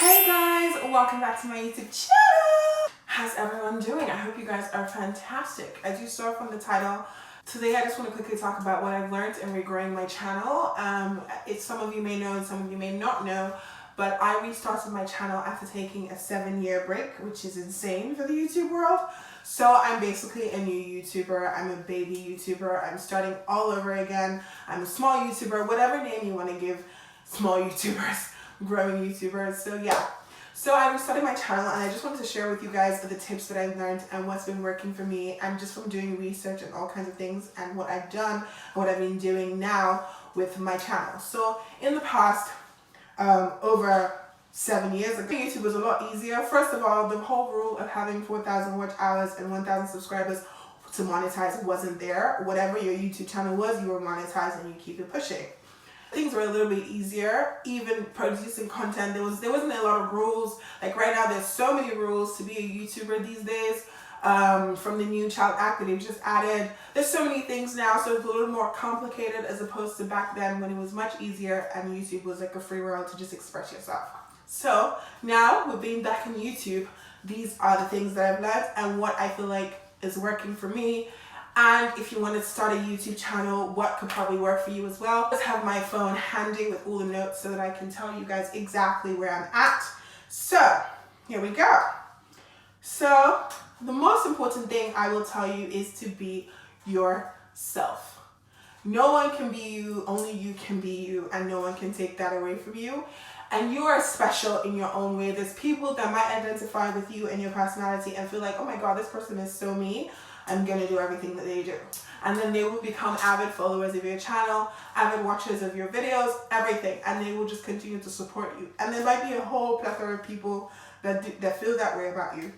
Hey guys, welcome back to my YouTube channel. How's everyone doing? I hope you guys are fantastic. As you saw from the title, today I just want to quickly talk about what I've learned in regrowing my channel. Some of you may know and some of you may not know, but I restarted my channel after taking a 7-year break, which is insane for the YouTube world. So I'm basically a new YouTuber. I'm a baby YouTuber. I'm starting all over again. I'm a small YouTuber, whatever name you want to give small YouTubers. Growing YouTubers. So yeah, so I restarted my channel and I just wanted to share with you guys the tips that I've learned and what's been working for me, and just from doing research and all kinds of things, and what I've done and what I've been doing now with my channel. So in the past, over 7 years ago, YouTube was a lot easier. First of all, the whole rule of having 4,000 watch hours and 1,000 subscribers to monetize wasn't there. Whatever your YouTube channel was, you were monetized and you keep it pushing. Things were a little bit easier. Even producing content, there wasn't a lot of rules. Like right now, there's so many rules to be a YouTuber these days. From the new Child Act that they've just added, there's so many things now, so it's a little more complicated as opposed to back then when it was much easier and YouTube was like a free world to just express yourself. So now, with being back in YouTube, these are the things that I've learned and what I feel like is working for me. And if you want to start a YouTube channel, what could probably work for you as well. I just have my phone handy with all the notes so that I can tell you guys exactly where I'm at. So here we go. So the most important thing I will tell you is to be yourself. No one can be you, only you can be you, and no one can take that away from you. And you are special in your own way. There's people that might identify with you and your personality and feel like, oh my God, this person is so me. I'm gonna do everything that they do. And then they will become avid followers of your channel, avid watchers of your videos, everything. And they will just continue to support you. And there might be a whole plethora of people that feel that way about you.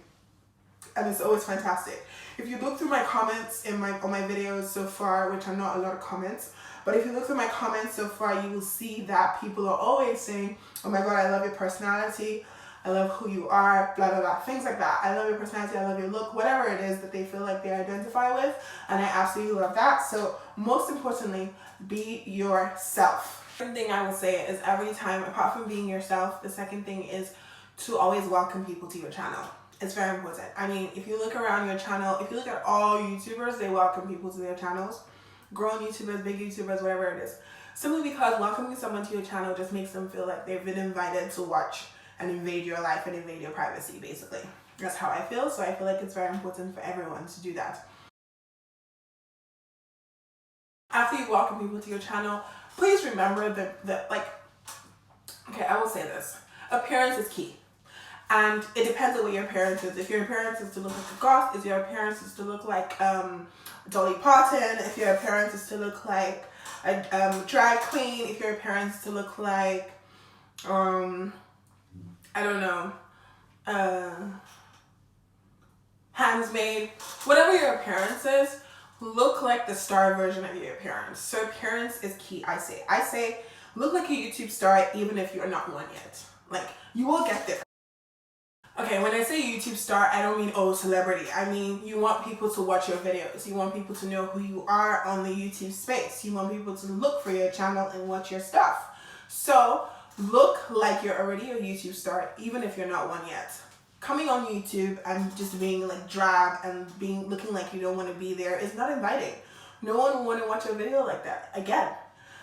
And it's always fantastic. If you look through my comments on my videos so far, which are not a lot of comments, but if you look through my comments so far, you will see that people are always saying, oh my God, I love your personality. I love who you are, blah, blah, blah, things like that. I love your personality, I love your look, whatever it is that they feel like they identify with. And I absolutely love that. So most importantly, be yourself. The second thing I will say is every time, apart from being yourself, the second thing is to always welcome people to your channel. It's very important. I mean, if you look around your channel, if you look at all YouTubers, they welcome people to their channels. Grown YouTubers, big YouTubers, whatever it is. Simply because welcoming someone to your channel just makes them feel like they've been invited to watch and invade your life and invade your privacy, basically. That's how I feel, so I feel like it's very important for everyone to do that. After you welcome people to your channel, please remember that okay, I will say this. Appearance is key. And it depends on what your appearance is. If your appearance is to look like a goth, if your appearance is to look like Dolly Parton, if your appearance is to look like a drag queen, if your appearance is to look like I don't know, handsmaid, whatever your appearance is, look like the star version of your appearance. So appearance is key, I say, look like a YouTube star even if you're not one yet. Like, you will get there. Okay, when I say YouTube star, I don't mean, oh, celebrity. I mean, you want people to watch your videos. You want people to know who you are on the YouTube space. You want people to look for your channel and watch your stuff. So look like you're already a YouTube star, even if you're not one yet. Coming on YouTube and just being like drab and looking like you don't want to be there is not inviting. No one will want to watch a video like that again.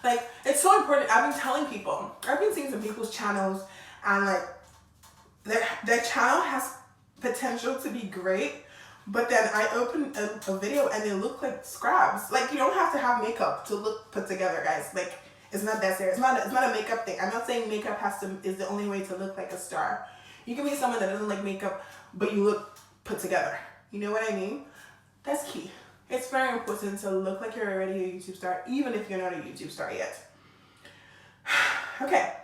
Like, it's so important. I've been telling people, I've been seeing some people's channels and like their channel has potential to be great, but then I open a video and they look like scrubs. Like, you don't have to have makeup to look put together, guys. Like, it's not that serious. It's not a makeup thing. I'm not saying makeup is the only way to look like a star. You can be someone that doesn't like makeup, but you look put together. You know what I mean? That's key. It's very important to look like you're already a YouTube star, even if you're not a YouTube star yet. Okay.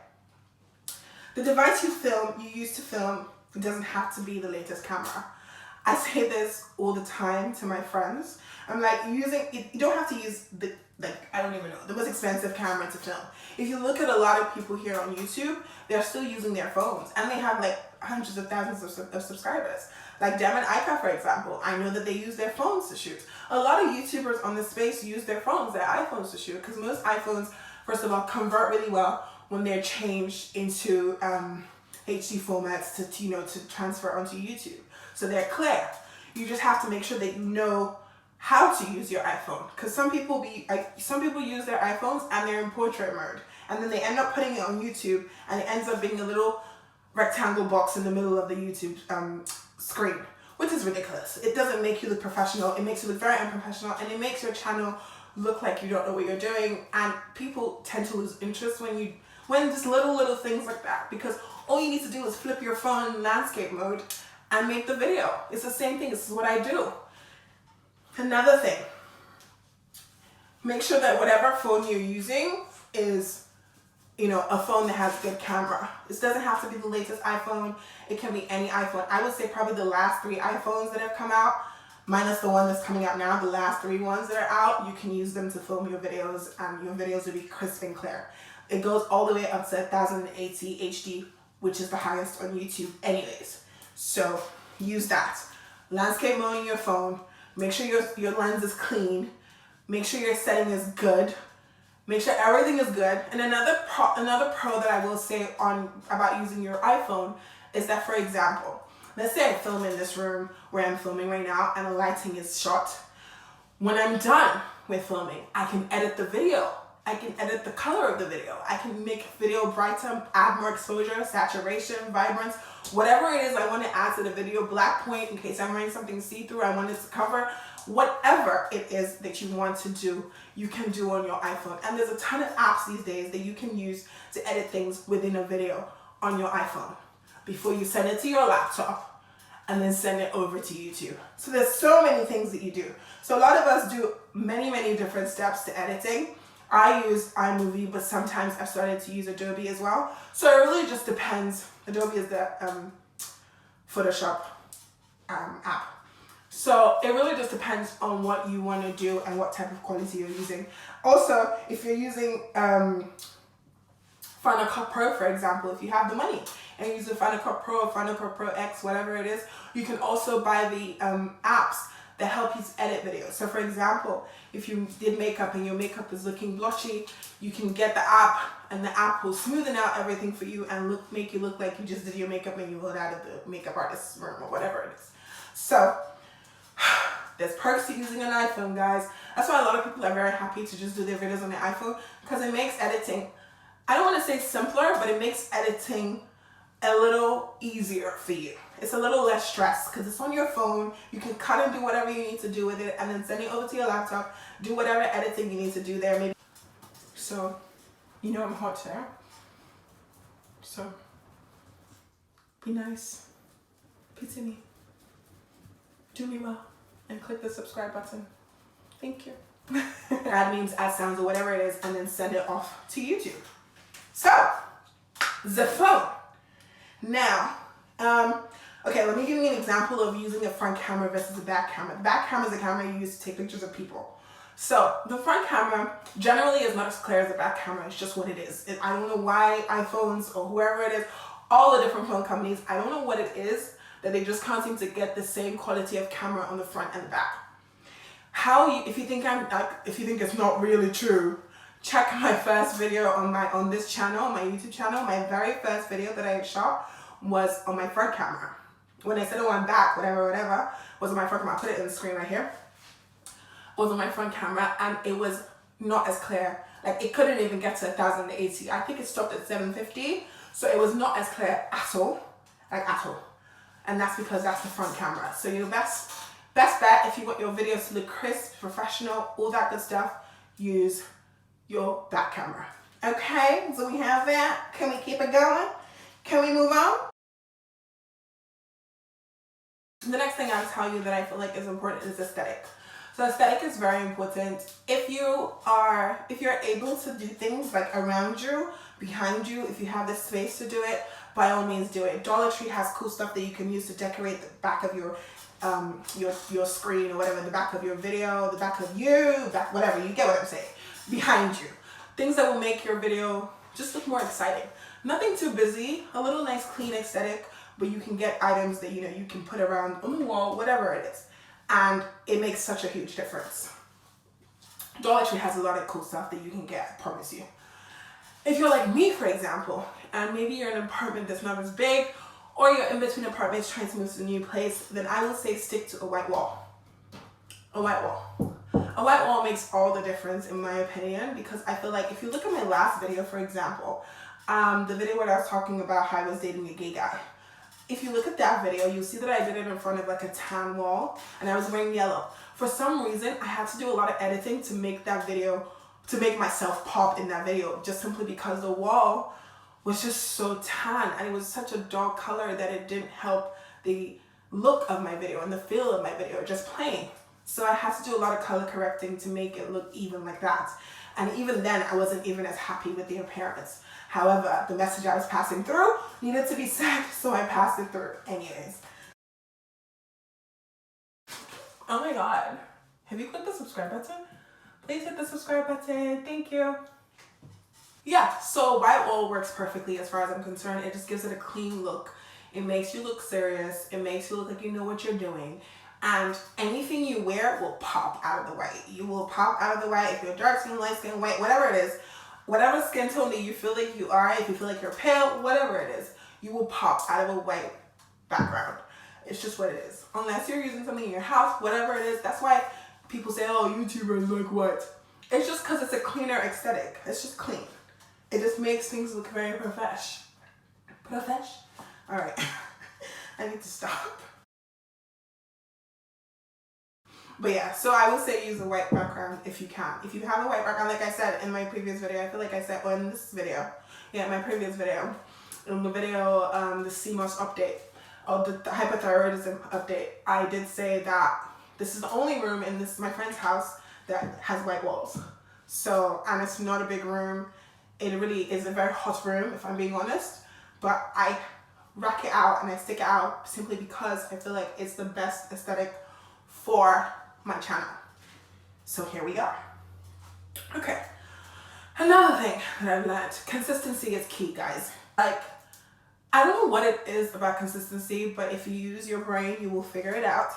The device you use to film, it doesn't have to be the latest camera. I say this all the time to my friends. I'm like, you don't have to use I don't even know, the most expensive camera to film. If you look at a lot of people here on YouTube, they're still using their phones and they have like hundreds of thousands of subscribers. Like Dem and Ika, for example, I know that they use their phones to shoot. A lot of YouTubers on this space use their iPhones to shoot, because most iPhones, first of all, convert really well when they're changed into HD formats to transfer onto YouTube. So they're clear. You just have to make sure that you know how to use your iPhone, because some people use their iPhones and they're in portrait mode, and then they end up putting it on YouTube and it ends up being a little rectangle box in the middle of the YouTube screen, which is ridiculous. It doesn't make you look professional. It makes you look very unprofessional, and it makes your channel look like you don't know what you're doing, and people tend to lose interest when just little things like that, because all you need to do is flip your phone in landscape mode and make the video. It's the same thing. This is what I do. Another thing, make sure that whatever phone you're using is, a phone that has good camera. This doesn't have to be the latest iPhone. It can be any iPhone. I would say probably the last 3 iPhones that have come out, minus the one that's coming out now, the last 3 ones that are out, you can use them to film your videos, and your videos will be crisp and clear. It goes all the way up to 1080 HD, which is the highest on YouTube anyways. So use that. Landscape mode in your phone. Make sure your lens is clean. Make sure your setting is good. Make sure everything is good. And another pro that I will say about using your iPhone is that, for example, let's say I film in this room where I'm filming right now and the lighting is shot. When I'm done with filming, I can edit the video. I can edit the color of the video. I can make video brighter, add more exposure, saturation, vibrance, whatever it is I want to add to the video, black point in case I'm wearing something see-through I want it to cover. Whatever it is that you want to do, you can do on your iPhone. And there's a ton of apps these days that you can use to edit things within a video on your iPhone before you send it to your laptop and then send it over to YouTube. So there's so many things that you do. So a lot of us do many different steps to editing. I use iMovie, but sometimes I've started to use Adobe as well. So it really just depends. Adobe is the Photoshop app. So it really just depends on what you want to do and what type of quality you're using. Also, if you're using Final Cut Pro, for example, if you have the money and you're using Final Cut Pro or Final Cut Pro X, whatever it is, you can also buy the apps that help you to edit videos. So for example, if you did makeup and your makeup is looking blotchy, you can get the app, and the app will smoothen out everything for you and make you look like you just did your makeup and you pulled out of the makeup artist's room or whatever it is. So there's perks to using an iPhone, guys. That's why a lot of people are very happy to just do their videos on their iPhone, because it makes editing, I don't want to say simpler, but it makes editing a little easier for you. It's a little less stress because it's on your phone. You can cut and do whatever you need to do with it and then send it over to your laptop. Do whatever editing you need to do there. Maybe. So, I'm hot there. So, be nice. Pity me. Do me well. And click the subscribe button. Thank you. Add memes, add sounds, or whatever it is, and then send it off to YouTube. So, the phone. Now, okay, let me give you an example of using a front camera versus a back camera. The back camera is a camera you use to take pictures of people. So the front camera generally is not as clear as the back camera. It's just what it is. I don't know why iPhones or whoever it is, all the different phone companies, I don't know what it is that they just can't seem to get the same quality of camera on the front and the back. If you think it's not really true, check my first video on this channel, my YouTube channel. My very first video that I shot was on my front camera. When I said, oh, I'm back, whatever, was on my front camera. I put it in the screen right here. Was on my front camera, and it was not as clear. Like, it couldn't even get to 1080. I think it stopped at 750, so it was not as clear at all, and that's because that's the front camera. So your best bet, if you want your videos to look crisp, professional, all that good stuff, use your back camera. Okay, so we have that. Can we keep it going? Can we move on? The next thing I'll tell you that I feel like is important is aesthetic. So aesthetic is very important. If you're able to do things like around you, behind you, if you have the space to do it, by all means do it. Dollar Tree has cool stuff that you can use to decorate the back of your screen or whatever, the back of your video, the back of you, whatever, you get what I'm saying, behind you. Things that will make your video just look more exciting. Nothing too busy, a little nice clean aesthetic, but you can get items that you can put around on the wall, whatever it is. And it makes such a huge difference. Dollar Tree has a lot of cool stuff that you can get, I promise you. If you're like me, for example, and maybe you're in an apartment that's not as big, or you're in between apartments trying to move to a new place, then I would say stick to a white wall. A white wall. A white wall makes all the difference in my opinion, because I feel like if you look at my last video, for example, the video where I was talking about how I was dating a gay guy. If you look at that video, you'll see that I did it in front of like a tan wall, and I was wearing yellow. For some reason, I had to do a lot of editing to make that video, to make myself pop in that video, just simply because the wall was just so tan, and it was such a dark color that it didn't help the look of my video and the feel of my video, just plain. So I had to do a lot of color correcting to make it look even like that. And even then, I wasn't even as happy with the appearance. However, the message I was passing through needed to be said, so I passed it through anyways. Oh my God. Have you clicked the subscribe button? Please hit the subscribe button. Thank you. Yeah, so white wall works perfectly as far as I'm concerned. It just gives it a clean look. It makes you look serious. It makes you look like you know what you're doing. And anything you wear will pop out of the white. You will pop out of the white if you're dark skin, light skin, white, whatever it is. Whatever skin tone that you feel like you are, if you feel like you're pale, whatever it is, you will pop out of a white background. It's just what it is. Unless you're using something in your house, whatever it is. That's why people say, oh, YouTubers look white. It's just because it's a cleaner aesthetic. It's just clean. It just makes things look very profesh. Profesh? All right. I need to stop. But yeah, so I would say use a white background if you can. If you have a white background, like I said in my previous video, I feel like I said, well, in this video, yeah, my previous video, in the video, the CMOS update, or the hypothyroidism update, I did say that this is the only room in this, my friend's house, that has white walls. So, and it's not a big room. It really is a very hot room, if I'm being honest. But I rack it out and I stick it out simply because I feel like it's the best aesthetic for my channel. So here we are. Okay. Another thing that I've learned, consistency is key, guys. Like, I don't know what it is about consistency, but if you use your brain, you will figure it out.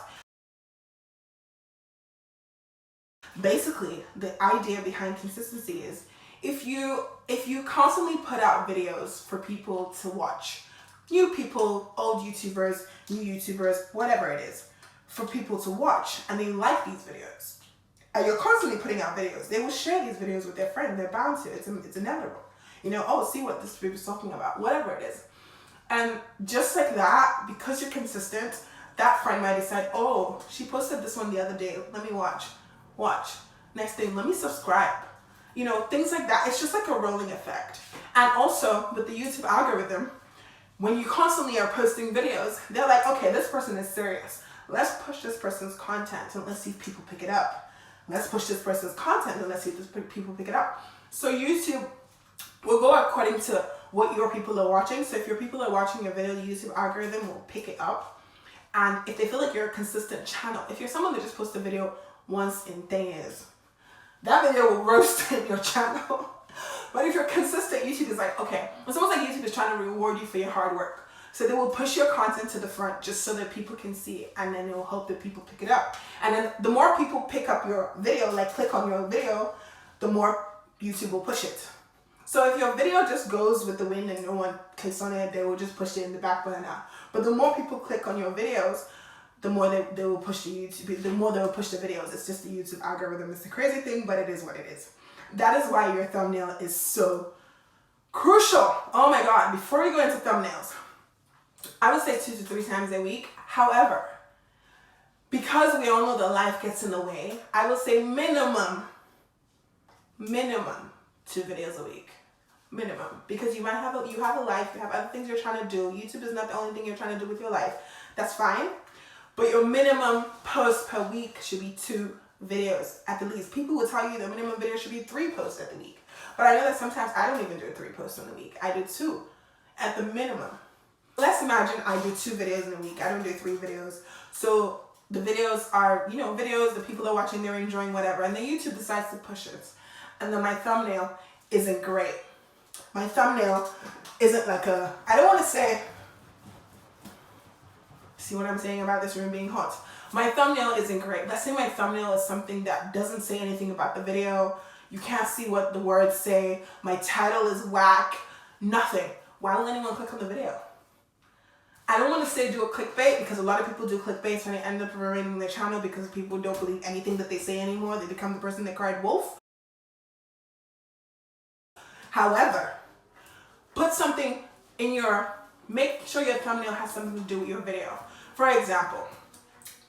Basically, the idea behind consistency is if you constantly put out videos for people to watch, new people, old YouTubers, new YouTubers, whatever it is, for people to watch, and they like these videos, and you're constantly putting out videos, they will share these videos with their friends. They're bound to. It's inevitable. You know, oh, see what this video's talking about, whatever it is. And just like that, because you're consistent, that friend might decide, oh, she posted this one the other day, let me watch. Next thing, let me subscribe. You know, things like that. It's just like a rolling effect. And also with the YouTube algorithm, when you constantly are posting videos, they're like, okay, this person is serious. Let's push this person's content and let's see if people pick it up. Let's push this person's content and let's see if people pick it up. So YouTube will go according to what your people are watching. So if your people are watching your video, the YouTube algorithm will pick it up. And if they feel like you're a consistent channel, if you're someone that just posts a video once in 10 years, that video will roast in your channel. But if you're consistent, YouTube is like, okay, it's almost like YouTube is trying to reward you for your hard work. So they will push your content to the front just so that people can see it, and then it will help that people pick it up. And then the more people pick up your video, like click on your video, the more YouTube will push it. So if your video just goes with the wind and no one clicks on it, they will just push it in the back burner. But the more people click on your videos, the more they will push the YouTube, the more they will push the videos. It's just the YouTube algorithm. It's a crazy thing, but it is what it is. That is why your thumbnail is so crucial. Oh my God, before we go into thumbnails, I would say 2 to 3 times a week. However, because we all know that life gets in the way, I would say minimum 2 videos a week. Minimum. Because you might have a life, you have other things you're trying to do. YouTube is not the only thing you're trying to do with your life. That's fine. But your minimum post per week should be 2 videos at the least. People will tell you the minimum video should be 3 posts at the week. But I know that sometimes I don't even do 3 posts in a week. I do 2 at the minimum. Let's imagine I do 2 videos in a week. I don't do 3 videos. So the videos are, you know, videos, the people are watching, they're enjoying whatever. And then YouTube decides to push it. And then my thumbnail isn't great. My thumbnail isn't like a, I don't want to say, see what I'm saying about this room being hot? My thumbnail isn't great. Let's say my thumbnail is something that doesn't say anything about the video. You can't see what the words say. My title is whack. Nothing. why will anyone click on the video? I don't want to say do a clickbait, because a lot of people do clickbaits and they end up ruining their channel because people don't believe anything that they say anymore. They become the person that cried wolf. However, put something in make sure your thumbnail has something to do with your video. For example,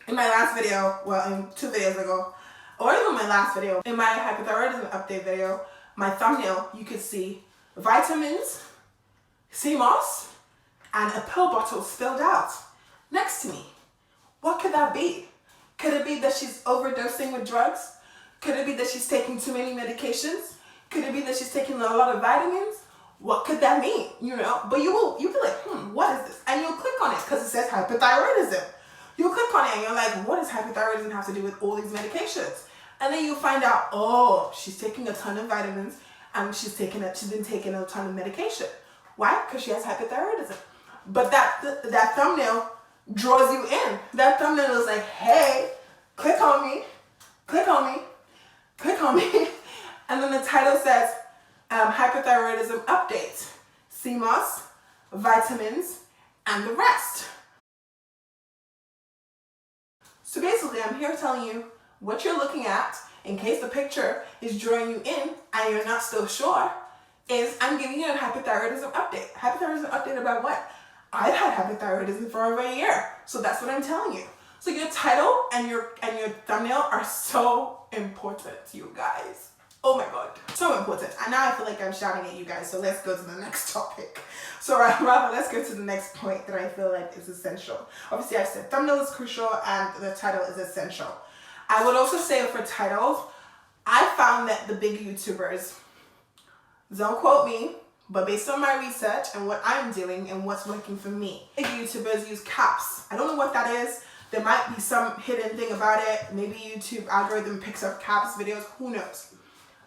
in my last video, well, in 2 videos ago, or even my last video, in my hypothyroidism update video, my thumbnail, you could see vitamins, sea moss, and a pill bottle spilled out next to me. What could that be? Could it be that she's overdosing with drugs? Could it be that she's taking too many medications? Could it be that she's taking a lot of vitamins? What could that mean? You know, but you'll be like, what is this? And you'll click on it because it says hypothyroidism. You'll click on it and you're like, what does hypothyroidism have to do with all these medications? And then you find out, oh, she's taking a ton of vitamins and she's been taking a ton of medication. Why? Because she has hypothyroidism. But that thumbnail draws you in. That thumbnail is like, hey, click on me, click on me, click on me. And then the title says, hypothyroidism update, CMOS, vitamins, and the rest. So basically, I'm here telling you what you're looking at in case the picture is drawing you in and you're not still sure, is I'm giving you a hypothyroidism update. Hypothyroidism update about what? I've had hypothyroidism for over a year. So that's what I'm telling you. So your title and your thumbnail are so important, you guys. Oh my God, so important. And now I feel like I'm shouting at you guys, so let's go to the next topic. So rather, let's go to the next point that I feel like is essential. Obviously, I said thumbnail is crucial and the title is essential. I would also say for titles, I found that the big YouTubers, don't quote me, but based on my research and what I'm doing and what's working for me, big YouTubers use caps. I don't know what that is. There might be some hidden thing about it. Maybe YouTube algorithm picks up caps videos, who knows?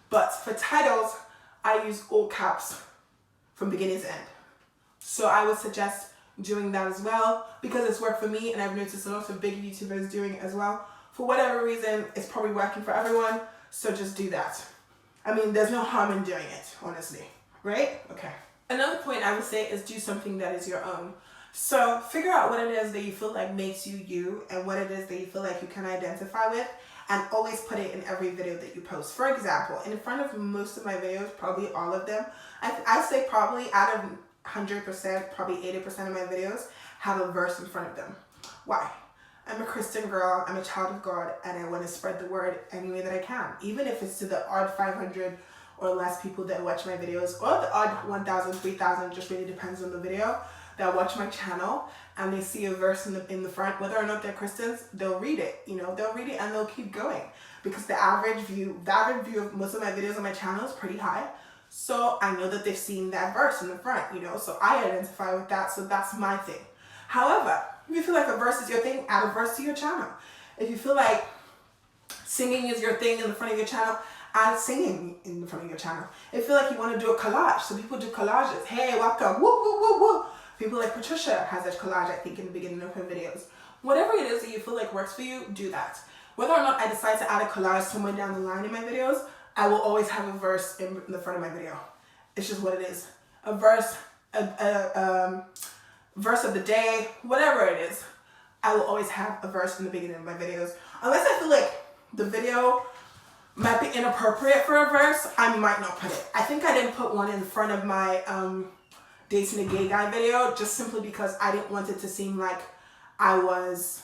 But for titles, I use all caps from beginning to end. So I would suggest doing that as well because it's worked for me and I've noticed a lot of big YouTubers doing it as well. For whatever reason, it's probably working for everyone, so just do that. I mean, there's no harm in doing it, honestly, right? Okay. Another point I would say is do something that is your own. So figure out what it is that you feel like makes you you and what it is that you feel like you can identify with, and always put it in every video that you post. For example, in front of most of my videos, probably all of them, I say probably out of 100%, probably 80% of my videos have a verse in front of them. Why? I'm a Christian girl, I'm a child of God, and I want to spread the word any way that I can. Even if it's to the odd 500 or less people that watch my videos, or the odd 1,000, 3,000, just really depends on the video, that watch my channel and they see a verse in the front, whether or not they're Christians, they'll read it, you know, they'll read it and they'll keep going. Because the average view of most of my videos on my channel is pretty high. So I know that they've seen that verse in the front, you know, so I identify with that, so that's my thing. However, if you feel like a verse is your thing, add a verse to your channel. If you feel like singing is your thing in the front of your channel, add singing in the front of your channel. If you feel like you want to do a collage, so people do collages. Hey, welcome, woo, woo, woo, woo. People like Patricia has a collage, I think, in the beginning of her videos. Whatever it is that you feel like works for you, do that. Whether or not I decide to add a collage somewhere down the line in my videos, I will always have a verse in the front of my video. It's just what it is. A verse, verse of the day, whatever it is, I will always have a verse in the beginning of my videos. Unless I feel like the video might be inappropriate for a verse, I might not put it. I think I didn't put one in front of my dating a gay guy video, just simply because I didn't want it to seem like I was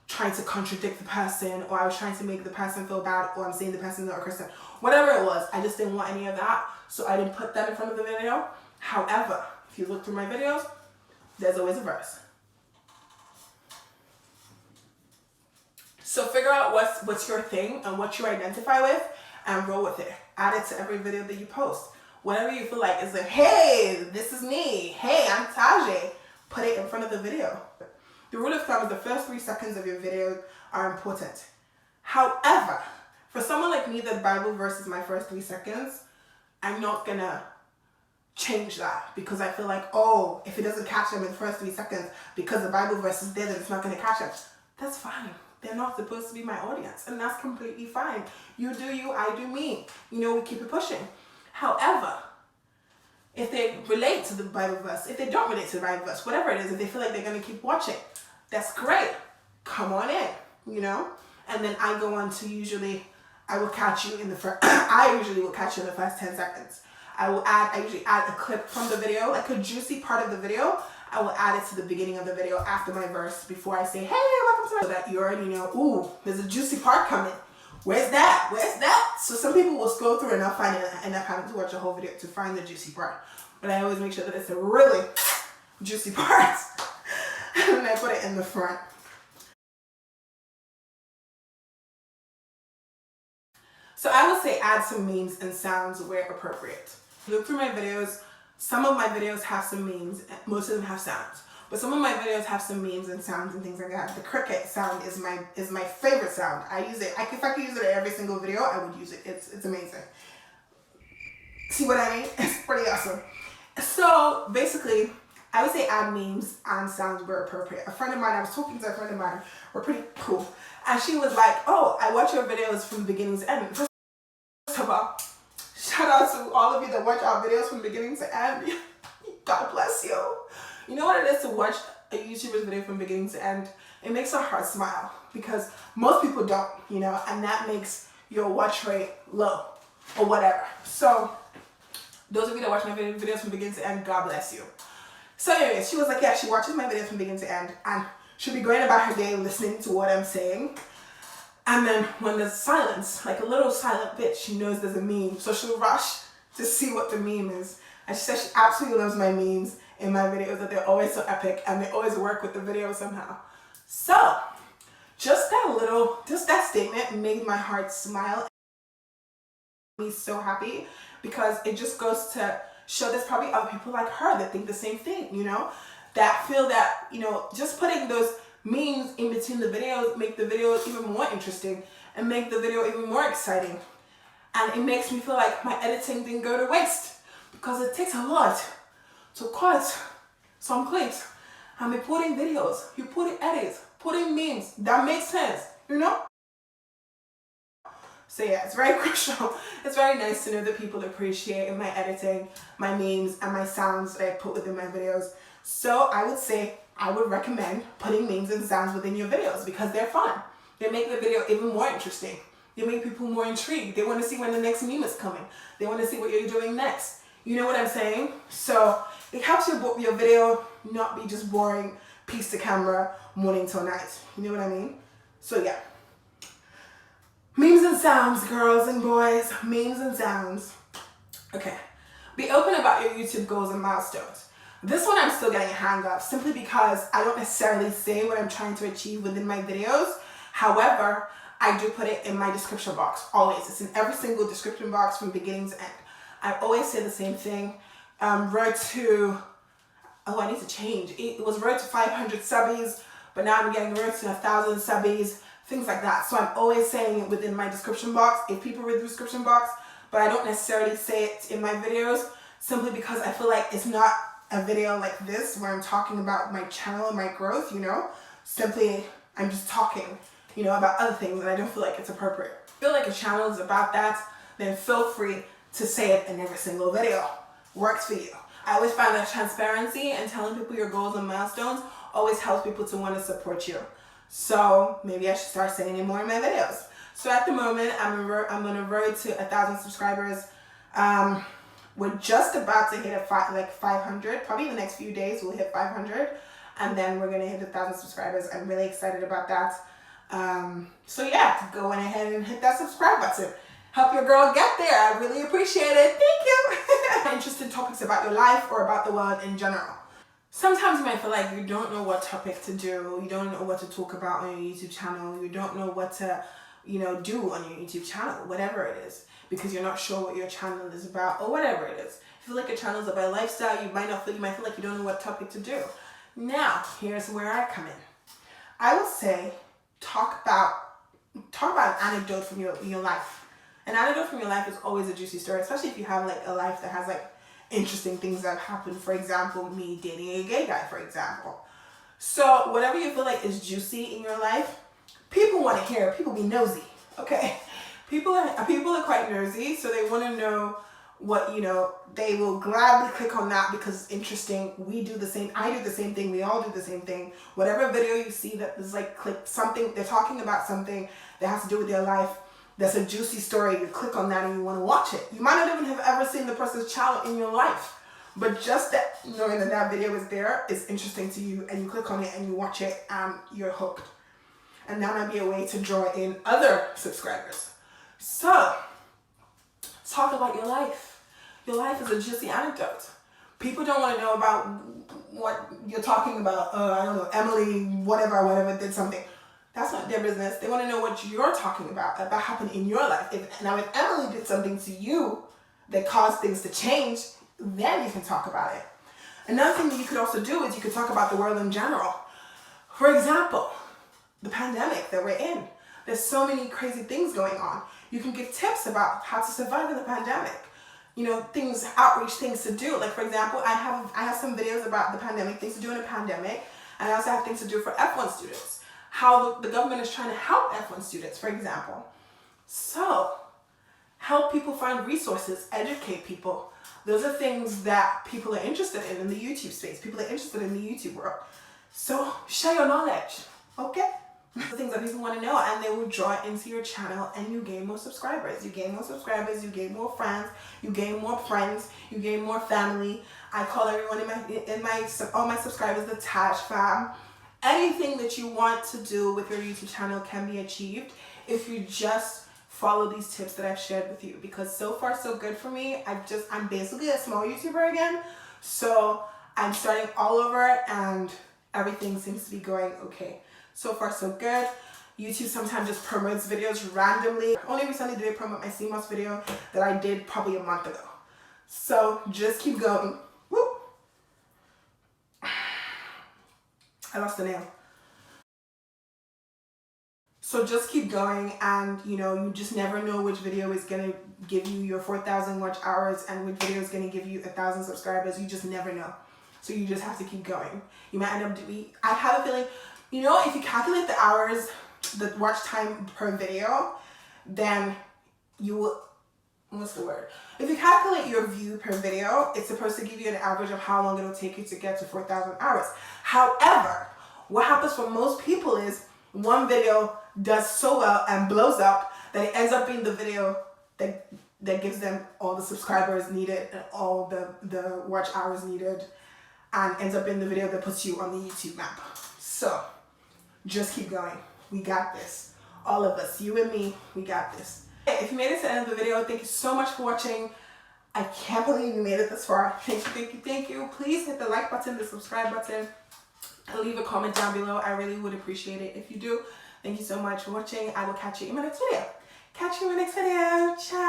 trying to contradict the person, or I was trying to make the person feel bad, or I'm saying the person's not a Christian. Whatever it was, I just didn't want any of that, so I didn't put that in front of the video. However, if you look through my videos, there's always a verse. So figure out what's your thing and what you identify with and roll with it. Add it to every video that you post. Whatever you feel like is like, hey, this is me. Hey, I'm Taje. Put it in front of the video. The rule of thumb is the first 3 seconds of your video are important. However, for someone like me, the Bible verse is my first 3 seconds. I'm not gonna change that because I feel like, oh, if it doesn't catch them in the first 3 seconds because the Bible verse is there, then it's not gonna catch them. That's fine. They're not supposed to be my audience, and that's completely fine. You do you, I do me. You know, we keep it pushing. However, if they relate to the Bible verse, if they don't relate to the Bible verse, whatever it is, if they feel like they're going to keep watching, that's great. Come on in, you know? And then I go on to usually, I will catch you in the first, I usually will catch you in the first 10 seconds. I usually add a clip from the video, like a juicy part of the video. I will add it to the beginning of the video after my verse before I say, hey, welcome to, so that you already know, ooh, there's a juicy part coming. Where's that? Where's that? So some people will scroll through and not find it and end up having to watch a whole video to find the juicy part. But I always make sure that it's a really juicy part. And then I put it in the front. So I would say add some memes and sounds where appropriate. Look through my videos. Some of my videos have some memes, most of them have sounds. But some of my videos have some memes and sounds and things like that. The cricket sound is my favorite sound. I use it. If I could use it in every single video, I would use it. It's amazing. See what I mean? It's pretty awesome. So basically, I would say add memes and sounds where appropriate. A friend of mine, I was talking to a friend of mine, we're pretty cool. And she was like, oh, I watch your videos from beginning to end. First of all, shout out to all of you that watch our videos from beginning to end. God bless you. You know what it is to watch a YouTuber's video from beginning to end? It makes our heart smile because most people don't, you know, and that makes your watch rate low or whatever. So those of you that watch my videos from beginning to end, God bless you. So anyways, she was like, yeah, she watches my videos from beginning to end and she'll be going about her day listening to what I'm saying. And then when there's silence, like a little silent bit, she knows there's a meme. So she'll rush to see what the meme is. And she says she absolutely loves my memes in my videos, that they're always so epic and they always work with the video somehow. So just that statement made my heart smile. Me so happy because it just goes to show there's probably other people like her that think the same thing, you know, that feel that, you know, just putting those memes in between the videos make the video even more interesting and make the video even more exciting. And it makes me feel like my editing didn't go to waste because it takes a lot to cut some clips and be putting videos, you put in edits, putting memes, that makes sense, you know? So yeah, it's very crucial. It's very nice to know that people appreciate my editing, my memes, and my sounds that I put within my videos. So I would say, I would recommend putting memes and sounds within your videos because they're fun. They make the video even more interesting. They make people more intrigued. They want to see when the next meme is coming. They want to see what you're doing next. You know what I'm saying? So it helps your video not be just boring piece to camera morning till night. You know what I mean? So yeah. Memes and sounds, girls and boys. Memes and sounds. Okay. Be open about your YouTube goals and milestones. This one I'm still getting a hang of simply because I don't necessarily say what I'm trying to achieve within my videos. However, I do put it in my description box, always. It's in every single description box from beginning to end. I always say the same thing. Road to, oh, I need to change. It was road to 500 subbies, but now I'm getting road to 1,000 subbies, things like that. So I'm always saying it within my description box, if people read the description box, but I don't necessarily say it in my videos, simply because I feel like it's not a video like this where I'm talking about my channel and my growth, you know? Simply, I'm just talking, you know, about other things and I don't feel like it's appropriate. If you feel like a channel is about that, then feel free to say it in every single video. Works for you. I always find that transparency and telling people your goals and milestones always helps people to want to support you. So maybe I should start saying it more in my videos. So at the moment, I'm on a road to 1,000 subscribers. We're just about to hit 500. Probably in the next few days we'll hit 500, and then we're gonna hit 1,000 subscribers. I'm really excited about that. So yeah, go on ahead and hit that subscribe button. Help your girl get there. I really appreciate it. Thank you. Interesting topics about your life or about the world in general. Sometimes you might feel like you don't know what topic to do. You don't know what to talk about on your YouTube channel. You don't know what to, you know, do on your YouTube channel, whatever it is, because you're not sure what your channel is about or whatever it is. If you feel like your channel is about lifestyle, you might feel like you don't know what topic to do. Now, here's where I come in. I will say, talk about an anecdote from your life. An anecdote from your life is always a juicy story, especially if you have like a life that has like interesting things that have happened. For example, me dating a gay guy, for example. So whatever you feel like is juicy in your life, people want to hear. People be nosy, okay? People are quite nosy, so they want to know what, you know, they will gladly click on that because it's interesting. We do the same. I do the same thing. We all do the same thing. Whatever video you see that is like click something, they're talking about something that has to do with their life, that's a juicy story, you click on that and you want to watch it. You might not even have ever seen the person's channel in your life, but just that knowing that that video is there is interesting to you, and you click on it and you watch it and you're hooked. And that might be a way to draw in other subscribers. So, talk about your life. Your life is a juicy anecdote. People don't want to know about what you're talking about. I don't know, Emily, whatever did something. That's not their business. They want to know what you're talking about happened in your life. If Emily did something to you that caused things to change, then you can talk about it. Another thing that you could also do is you could talk about the world in general. For example, the pandemic that we're in. There's so many crazy things going on. You can give tips about how to survive in the pandemic. You know, things, outreach, things to do. Like, for example, I have some videos about the pandemic, things to do in a pandemic, and I also have things to do for F1 students. How the government is trying to help F1 students, for example. So, help people find resources, educate people. Those are things that people are interested in the YouTube space. People are interested in the YouTube world. So, share your knowledge, okay? The things that people want to know, and they will draw into your channel, and you gain more subscribers. You gain more subscribers, you gain more friends, you gain more friends, you gain more family. I call everyone all my subscribers the Taje fam. Anything that you want to do with your YouTube channel can be achieved if you just follow these tips that I've shared with you, because so far so good for me. I'm basically a small YouTuber again, so I'm starting all over and everything seems to be going okay. So far so good. YouTube sometimes just promotes videos randomly. Only recently did it promote my CMOS video that I did probably a month ago. So just keep going. Woo! I lost the nail. So just keep going, and you know, you just never know which video is gonna give you your 4,000 watch hours and which video is gonna give you 1,000 subscribers. You just never know. So you just have to keep going. You might end up doing, I have a feeling, you know, if you calculate the hours, the watch time per video, then you will, what's the word? If you calculate your view per video, it's supposed to give you an average of how long it'll take you to get to 4,000 hours. However, what happens for most people is one video does so well and blows up that it ends up being the video that gives them all the subscribers needed and all the watch hours needed, and ends up being the video that puts you on the YouTube map. So just keep going. We got this. All of us, you and me, we got this. If you made it to the end of the video, thank you so much for watching. I can't believe you made it this far. Thank you, thank you, thank you. Please hit the like button, the subscribe button, and leave a comment down below. I really would appreciate it if you do. Thank you so much for watching. I will catch you in my next video. Catch you in my next video. Ciao.